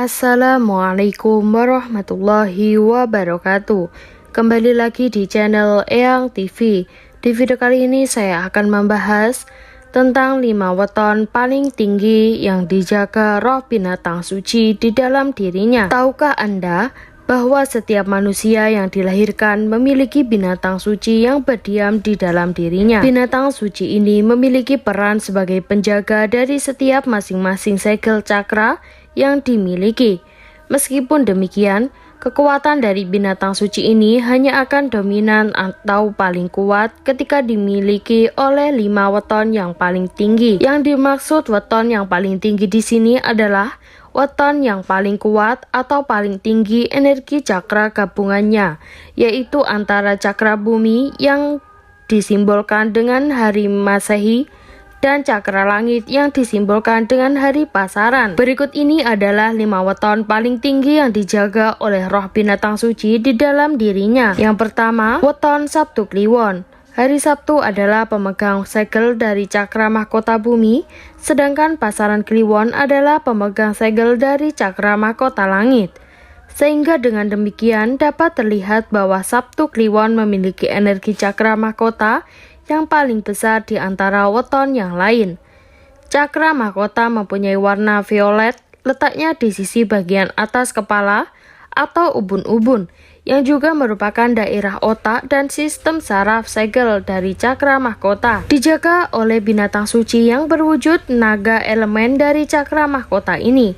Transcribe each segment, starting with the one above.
Assalamualaikum warahmatullahi wabarakatuh. Kembali lagi di channel Eyang TV. Di video kali ini saya akan membahas tentang 5 weton paling tinggi yang dijaga roh binatang suci di dalam dirinya. Tahukah Anda bahwa setiap manusia yang dilahirkan memiliki binatang suci yang berdiam di dalam dirinya? Binatang suci ini memiliki peran sebagai penjaga dari setiap masing-masing segel cakra yang dimiliki. Meskipun demikian, kekuatan dari binatang suci ini hanya akan dominan atau paling kuat ketika dimiliki oleh 5 weton yang paling tinggi. Yang dimaksud weton yang paling tinggi di sini adalah weton yang paling kuat atau paling tinggi energi cakra gabungannya, yaitu antara cakra bumi yang disimbolkan dengan hari Masehi dan cakra langit yang disimbolkan dengan hari pasaran. Berikut ini adalah 5 weton paling tinggi yang dijaga oleh roh binatang suci di dalam dirinya. Yang pertama, weton Sabtu Kliwon. Hari Sabtu adalah pemegang segel dari cakra mahkota bumi, sedangkan pasaran Kliwon adalah pemegang segel dari cakra mahkota langit. Sehingga dengan demikian dapat terlihat bahwa Sabtu Kliwon memiliki energi cakra mahkota yang paling besar di antara weton yang lain. Cakra mahkota mempunyai warna violet, letaknya di sisi bagian atas kepala atau ubun-ubun, yang juga merupakan daerah otak dan sistem saraf segel dari cakra mahkota. Dijaga oleh binatang suci yang berwujud naga. Elemen dari cakra mahkota ini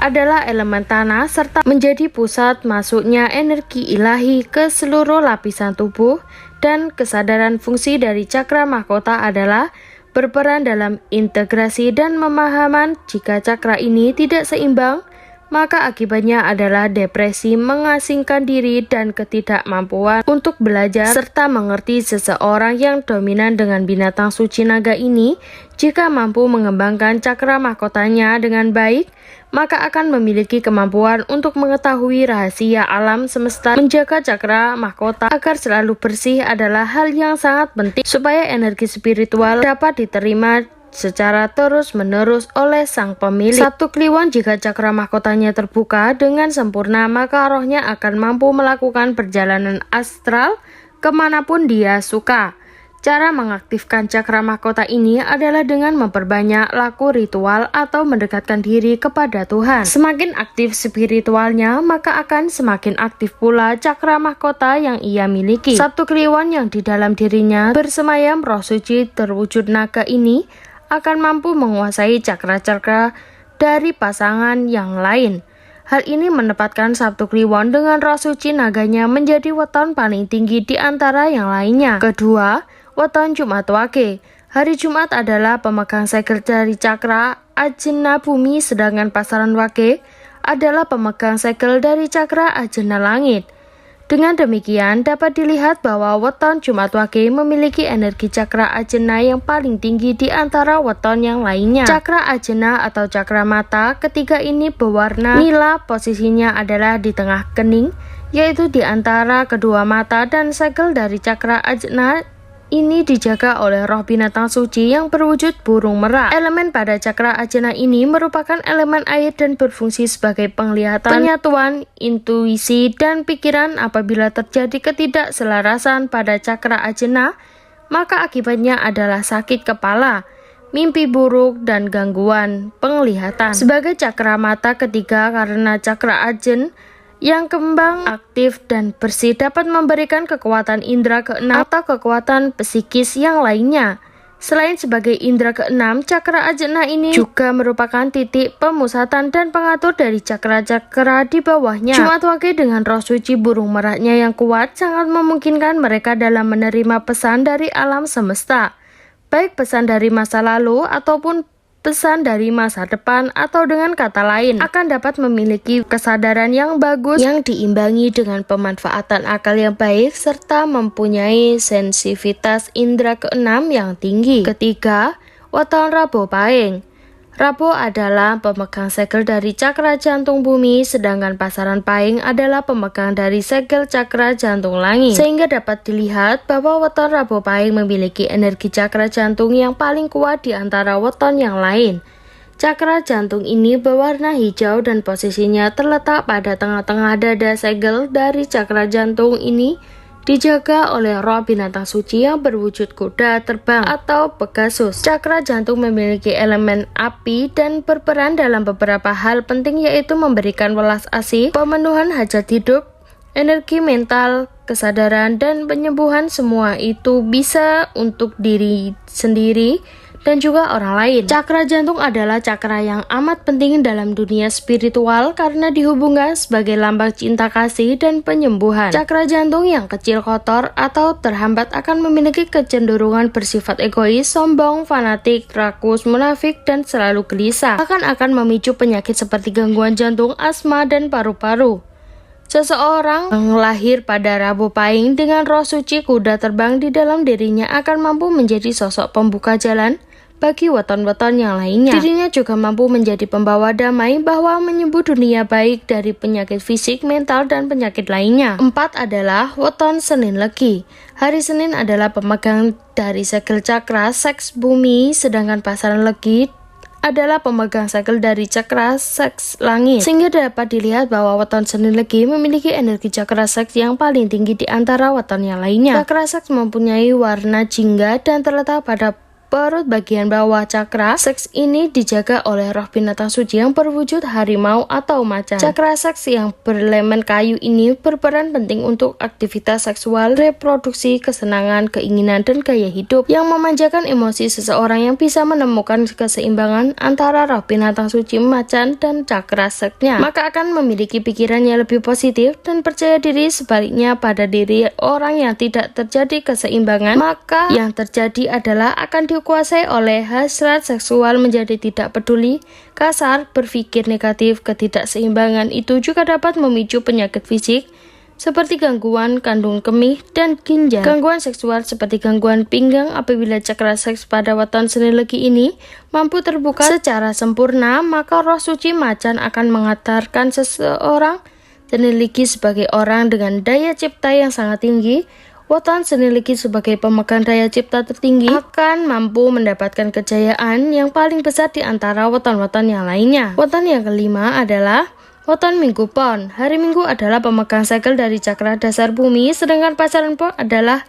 adalah elemen tanah serta menjadi pusat masuknya energi ilahi ke seluruh lapisan tubuh, dan kesadaran fungsi dari cakra mahkota adalah berperan dalam integrasi dan pemahaman. Jika cakra ini tidak seimbang, maka akibatnya adalah depresi, mengasingkan diri, dan ketidakmampuan untuk belajar serta mengerti. Seseorang yang dominan dengan binatang suci naga ini, jika mampu mengembangkan cakra mahkotanya dengan baik, maka akan memiliki kemampuan untuk mengetahui rahasia alam semesta. Menjaga cakra mahkota agar selalu bersih adalah hal yang sangat penting supaya energi spiritual dapat diterima secara terus-menerus oleh sang pemilik. Sabtu Kliwon, jika cakra mahkotanya terbuka dengan sempurna, maka rohnya akan mampu melakukan perjalanan astral kemanapun dia suka. Cara mengaktifkan cakra mahkota ini adalah dengan memperbanyak laku ritual atau mendekatkan diri kepada Tuhan. Semakin aktif spiritualnya, maka akan semakin aktif pula cakra mahkota yang ia miliki. Sabtu Kliwon yang di dalam dirinya bersemayam roh suci terwujud naga ini akan mampu menguasai cakra-cakra dari pasangan yang lain. Hal ini menempatkan Sabtu Kliwon dengan roh suci naganya menjadi weton paling tinggi di antara yang lainnya. Kedua, weton Jumat Wage. Hari Jumat adalah pemegang segel dari cakra ajna bumi, sedangkan pasaran Wage adalah pemegang segel dari cakra ajna langit. Dengan demikian dapat dilihat bahwa weton Jumat Wage memiliki energi cakra ajna yang paling tinggi di antara weton yang lainnya. Cakra ajna atau cakra mata ketiga ini berwarna nila, posisinya adalah di tengah kening, yaitu di antara kedua mata, dan segel dari cakra ajna ini dijaga oleh roh binatang suci yang berwujud burung merak. Elemen pada cakra ajna ini merupakan elemen air dan berfungsi sebagai penglihatan, penyatuan, intuisi, dan pikiran. Apabila terjadi ketidakselarasan pada cakra ajna, maka akibatnya adalah sakit kepala, mimpi buruk, dan gangguan penglihatan. Sebagai cakra mata ketiga, karena cakra ajna yang kembang, aktif, dan bersih dapat memberikan kekuatan indera keenam atau kekuatan psikis yang lainnya. Selain sebagai indera keenam, cakra ajna ini juga merupakan titik pemusatan dan pengatur dari cakra-cakra di bawahnya. Jumat Wage dengan roh suci burung meraknya yang kuat sangat memungkinkan mereka dalam menerima pesan dari alam semesta, baik pesan dari masa lalu ataupun pesan dari masa depan, atau dengan kata lain akan dapat memiliki kesadaran yang bagus yang diimbangi dengan pemanfaatan akal yang baik serta mempunyai sensitivitas indera keenam yang tinggi. Ketiga, weton Rabo Pahing. Rabo adalah pemegang segel dari cakra jantung bumi, sedangkan pasaran Pahing adalah pemegang dari segel cakra jantung langit. Sehingga dapat dilihat bahwa weton Rabo Pahing memiliki energi cakra jantung yang paling kuat di antara weton yang lain. Cakra jantung ini berwarna hijau dan posisinya terletak pada tengah-tengah dada. Segel dari cakra jantung ini dijaga oleh roh binatang suci yang berwujud kuda terbang atau Pegasus. Cakra jantung memiliki elemen api dan berperan dalam beberapa hal penting, yaitu memberikan welas asih, pemenuhan hajat hidup, energi mental, kesadaran, dan penyembuhan. Semua itu bisa untuk diri sendiri dan juga orang lain. Cakra jantung adalah cakra yang amat penting dalam dunia spiritual karena dihubungkan sebagai lambang cinta kasih dan penyembuhan. Cakra jantung yang kecil, kotor, atau terhambat akan memiliki kecenderungan bersifat egois, sombong, fanatik, rakus, munafik, dan selalu gelisah. Bahkan akan memicu penyakit seperti gangguan jantung, asma, dan paru-paru. Seseorang yang lahir pada Rabu Pahing dengan roh suci kuda terbang di dalam dirinya akan mampu menjadi sosok pembuka jalan bagi weton-weton yang lainnya. Dirinya juga mampu menjadi pembawa damai bahwa menyembuh dunia baik dari penyakit fisik, mental, dan penyakit lainnya. 4 adalah weton Senin Legi. Hari Senin adalah pemegang dari segel cakra seks bumi, sedangkan pasaran Legi adalah pemegang segel dari cakra seks langit, sehingga dapat dilihat bahwa weton Senin Legi memiliki energi cakra seks yang paling tinggi di antara weton yang lainnya. Cakra seks mempunyai warna jingga dan terletak pada perut bagian bawah. Cakra seks ini dijaga oleh roh binatang suci yang berwujud harimau atau macan. Cakra seks yang berelemen kayu ini berperan penting untuk aktivitas seksual, reproduksi, kesenangan, keinginan, dan gaya hidup yang memanjakan emosi seseorang yang bisa menemukan keseimbangan antara roh binatang suci macan dan cakra seksnya, maka akan memiliki pikiran yang lebih positif dan percaya diri. Sebaliknya, pada diri orang yang tidak terjadi keseimbangan, maka yang terjadi adalah akan dikuasai oleh hasrat seksual, menjadi tidak peduli, kasar, berpikir negatif. Ketidakseimbangan itu juga dapat memicu penyakit fisik seperti gangguan kandung kemih dan ginjal. Gangguan seksual seperti gangguan pinggang apabila cakra seks pada weton Senin Legi ini mampu terbuka secara sempurna, maka roh suci macan akan mengantarkan seseorang Senin Legi sebagai orang dengan daya cipta yang sangat tinggi. Weton Senin Legi sebagai pemegang daya cipta tertinggi akan mampu mendapatkan kejayaan yang paling besar di antara weton-weton yang lainnya. Weton yang kelima adalah weton Minggu Pon. Hari Minggu adalah pemegang segel dari cakra dasar bumi, sedangkan pasaran Pon adalah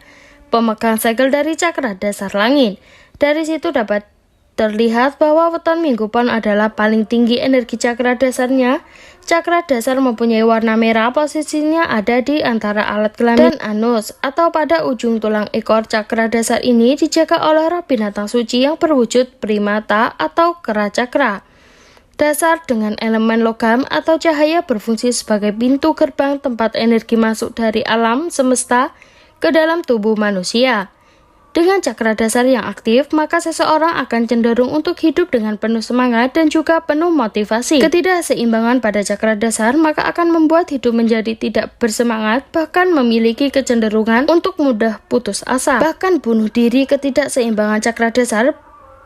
pemegang segel dari cakra dasar langit. Dari situ dapat terlihat bahwa weton Minggu Pon adalah paling tinggi energi cakra dasarnya. Cakra dasar mempunyai warna merah, posisinya ada di antara alat kelamin dan anus atau pada ujung tulang ekor. Cakra dasar ini dijaga oleh roh binatang suci yang berwujud primata atau kera cakra dasar dengan elemen logam atau cahaya, berfungsi sebagai pintu gerbang tempat energi masuk dari alam semesta ke dalam tubuh manusia. Dengan cakra dasar yang aktif, maka seseorang akan cenderung untuk hidup dengan penuh semangat dan juga penuh motivasi. Ketidakseimbangan pada cakra dasar maka akan membuat hidup menjadi tidak bersemangat, bahkan memiliki kecenderungan untuk mudah putus asa, bahkan bunuh diri. Ketidakseimbangan cakra dasar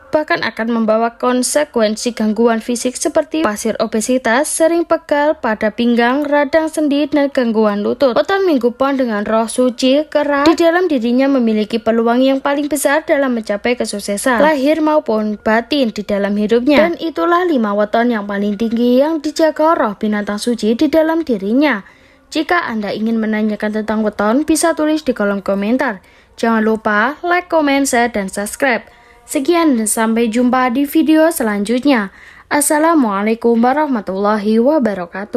bahkan akan membawa konsekuensi gangguan fisik seperti pasir obesitas, sering pegal pada pinggang, radang sendi, dan gangguan lutut. Weton Minggu Pon dengan roh suci kera di dalam dirinya memiliki peluang yang paling besar dalam mencapai kesuksesan lahir maupun batin di dalam hidupnya. Dan itulah 5 weton yang paling tinggi yang dijaga roh binatang suci di dalam dirinya. Jika Anda ingin menanyakan tentang weton, bisa tulis di kolom komentar. Jangan lupa like, comment, share, dan subscribe. Sekian dan sampai jumpa di video selanjutnya. Assalamualaikum warahmatullahi wabarakatuh.